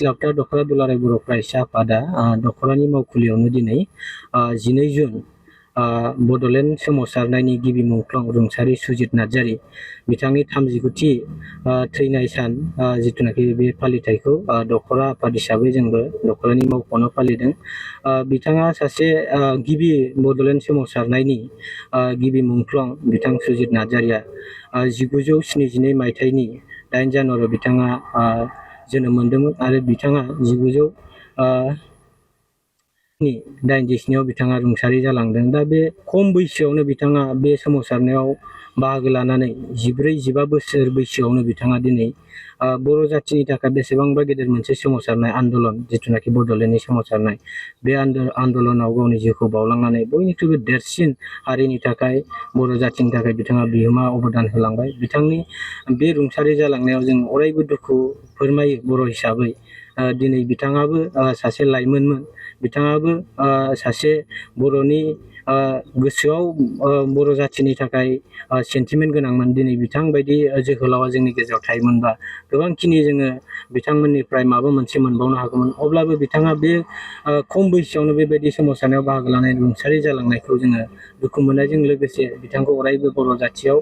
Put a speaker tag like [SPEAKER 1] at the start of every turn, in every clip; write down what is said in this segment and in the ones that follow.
[SPEAKER 1] सिलावथा दख'रा दुलाराय बर' फरायसा आफादा दख'रानि मावखुलियावनो दिनै 12 जुन बड'लेण्ड सोमावसारनायनि गिबि मुंख्लं रुंसारि सुजित नार्जारि बिथांनि 39थि थैनाय सान जिथुनाखि बे फालिथायखौ दख'रा आफाद हिसाबै जोंबो दख'रानि मावख'आवनो फालिदों। बिथाङा सासे गिबि बड'लेण्ड सोमावसारनायनि गिबि मुंख्लं बिथां सुजित नार्जारिया 1972 मायथाइनि 8 जानुवारियाव बिथाङा जोनोम मोनदोंमोन आरो बिथाङा 1987 बिथाङा रुंसारि जालांदों। दा बे खम बैसोआवनो बिथाङा बे सोमावसारनायाव बाहागो लानानै 14-15 बोसोर बैसोआवनो बिथाङा दिनै बर' जाथिनि थाखाय बेसेबांबा गेदेर मोनसे सोमावसारनाय आन्दलन जिथुनाखि बड'लेण्डनि सोमावसारनाय बे आन्दलनाव गावनि जिउखौ बावलांनानै बयनिख्रुइबो देरसिन हारिनि थाखाय बर' जाथिनि थाखाय बिथाङा बिहोमा अबदान होलांबाय। बिथांनि बे रुंसारि जालांनायाव जों अरायबो दुखु फोरमायो बर' हिसाबै। दिनै बिथाङाबो सासे लाइमोनमोन, बिथाङाबो सासे बर'नि गोसोआव बर' जाथिनि थाखाय सेन्टिमेन्ट गोनांमोन। दिनै बिथांबायदि जोहोलावा जोंनि गेजेराव थायोमोनबा गोबांखिनि जोङो बिथांमोननिफ्राय माबा मोनसे मोनबावनो हागौमोन। अब्लाबो बिथाङा बे खम बैसोआवनो बेबायदि सोमावसारनायाव बाहागो लानाय रुंसारि जालांनायखौ जोङो दुखु मोननायजों लोगोसे बिथांखौ अरायबो बर' जाथियाव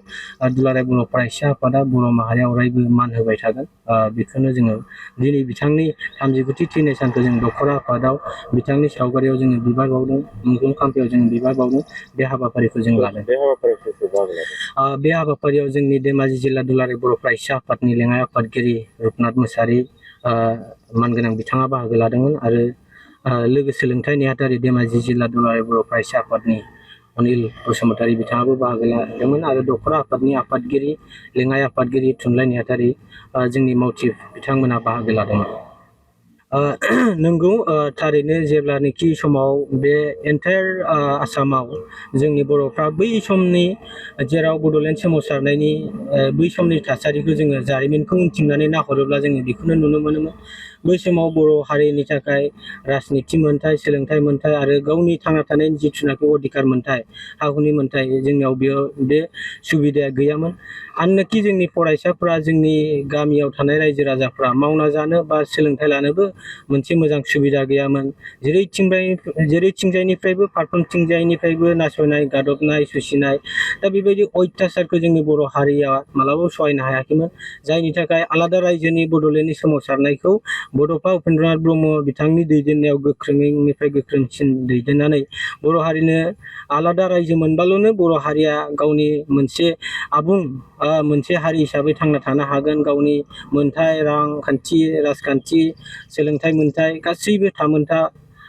[SPEAKER 1] दुलाराय बर' फरायसा आफादा बर' माहारिया अरायबो मान होबाय थागोन। बेखौनो जोङो दिनै बिथांनि 39थि थैनाय सानखौ जों दख'रा आफादाव बिथांनि सावगारियाव जोङो बिबार बावदों, मुंख्लं खाम्फायाव जों बिबार बावदों। बे हाबाफारिखौ जों लादों। बे हाबाफारियाव जोंनि धेमाजि जिल्ला दुलाराय बर' फरायसा आफादनि लेङाइ आफादगिरि रुपनाथ मोसाहारि मानगोनां बिथाङा बाहागो लादोंमोन आरो लोगो सोलोंथाइ नेहाथारि धेमाजि जिल्ला दुलाराय बर' फरायसा आफादनि अनिल बसुमतारी बिथाङाबो बाहागो लादोंमोन आरो दख'रा आफादनि आफादगिरि लेङाइ आफादगिरि थुनलाइ नेहाथारि जोंनि मावथि बिथांमोना बाहागो लादोंमोन। नंगौ, थारैनो जेब्लानोखि समाव बे एन्टायार आसामाव जोंनि बर'फ्रा बै समनि जेराव बड'लेण्ड सोमावसारनायनि बै समनि थासारिखौ जोङो जारिमिनखौ उनथिंनानै नाहरोब्ला जोङो बेखौनो नुनो मोनोमोन। बै समाव बर' हारिनि थाखाय राजनिथि मोनथाय, सोलोंथाइ मोनथाय आरो गावनि थांना थानायनि जिथुनाखि अधिकार मोनथाय, हा हुनि मोनथाय जोंनियाव बे सुबिदाया गैयामोन। आनोखि जोंनि फरायसाफ्रा जोंनि गामियाव थानाय रायजो राजाफ्रा मावना जानो बा सोलोंथाइ लानोबो मोनसे मोजां सुबिदा गैयामोन। जेरैथिंजायनिफ्रायबो फारफ्रोमथिंजायनिफ्रायबो नासयनाय, गादबनाय, सुसिनाय, दा बेबायदि अयथासारखौ जोंनि बर' हारिया मालाबाबो सहायनो हायाखैमोन। जायनि थाखाय आलादा रायजोनि बड'लेण्डनि सोमावसारनायखौ बड'फा उपेन्द्रनाथ ब्रह्म बिथांनि दैदेननायाव गोख्रोंनिफ्राय गोख्रोंसिन दैदेननानै बर' हारिनो आलादा रायजो मोनबाल'नो बर' हारिया गावनि मोनसे आबुं मोनसे हारि हिसाबै थांना थानो हागोन। गावनि मोनथाय, रांखान्थि, राजखान्थि, सोलोंथाइ मोनथाय गासैबो थामोनथा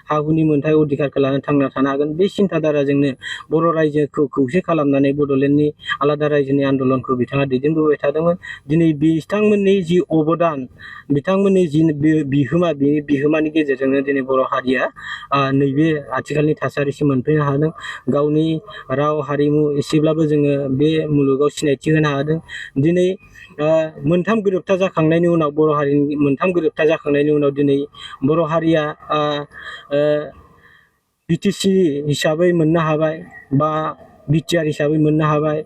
[SPEAKER 1] हा हुनि मोनथाय अधिकारखौ लानानै थांना थानो हागोन। बे सिन्थाधाराजोंनो बर' रायजोखौ खौसे खालामनानै बड'लेण्डनि आलादा रायजोनि आन्दलनखौ बिथाङा दैदेनबोबाय थादोंमोन। दिनै बिथांमोननि जि अबदान, बिथांमोननि जि बिहोमा, बे बिहोमानि गेजेरजोंनो दिनै बर' हारिया नैबे आथिखालनि थासारिसिम मोनफैनो हादों। गावनि राव हारिमु एसेब्लाबो जोङो बे मुलुगाव सिनायथि होनो हादों। दिनै मोनथाम गोरोबथा जाखांनायनि उनाव बर' हारिनि मोनथाम गोरोबथा जाखांनायनि उनाव दिनै बर' हारिया बिटिसि हिसाबै मोननो हाबाय बा बिटिआर हिसाबै मोननो हाबाय।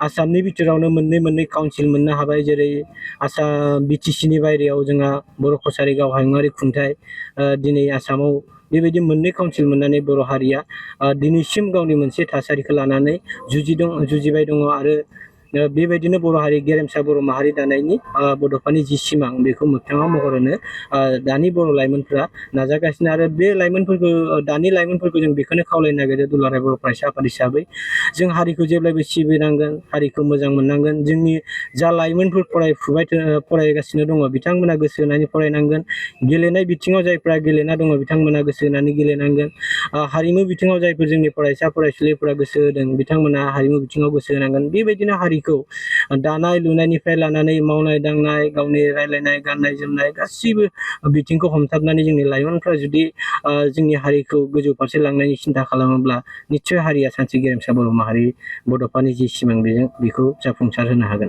[SPEAKER 1] आसामनि बिथोरावनो मोननै काउन्सिल मोननो हाबाय। जेरै बिटिसिनि बायरायाव जोंहा बर' कसारि गाव हायुङारि खुंथाय, दिनै आसामाव बेबायदि मोननै काउन्सिल मोननानै बर' हारिया दिनैसिम गावनि मोनसे थासारिखौ लानानै जुजिबाय दङ आरो बेबायदिनो बर' हारि गेरेमसा बर' माहारि दानायनि बड'फानि जि सिमां बेखौ मोगथाङाव महर होनो दानि बर' लाइमोनफ्रा नाजागासिनो आरो बे लाइमोनफोरखौ दानि लाइमोनफोरखौ जों बेखौनो खावलायनो नागिरो दुलाराय बर' फरायसा आफाद हिसाबै जों हारिखौ जेब्लायबो सिबिनांगोन, हारिखौ मोजां मोननांगोन। जोंनि जा लाइमोनफोर फरायगासिनो दङ बिथांमोना गोसो होनानै फरायनांगोन। गेलेनाय बिथिङाव जायफ्रा गेलेना दङ बिथांमोना गोसो होनानै गेलेनांगोन। हारिमु बिथिङाव जायफोर जोंनि फरायसा फरायसुलिफोरा गोसो होदों बिथांमोना हारिमु बिथिङाव गोसो होनांगोन। बेबायदिनो हारिखौ दानाय लुनायनिफ्राय लानानै मावनाय दांनाय, गावनि रायलायनाय, गाननाय जोमनाय गासैबो बिथिंखौ हमथाबनानै जोंनि लाइमोनफ्रा जुदि जोंनि हारिखौ गोजौ फारसे लांनायनि सिन्था खालामोब्ला निस्सय हारिया सानसे गेरेमसा बर' माहारि बड'फानि जि सिमां बेखौ जाफुंसार होनो हागोन।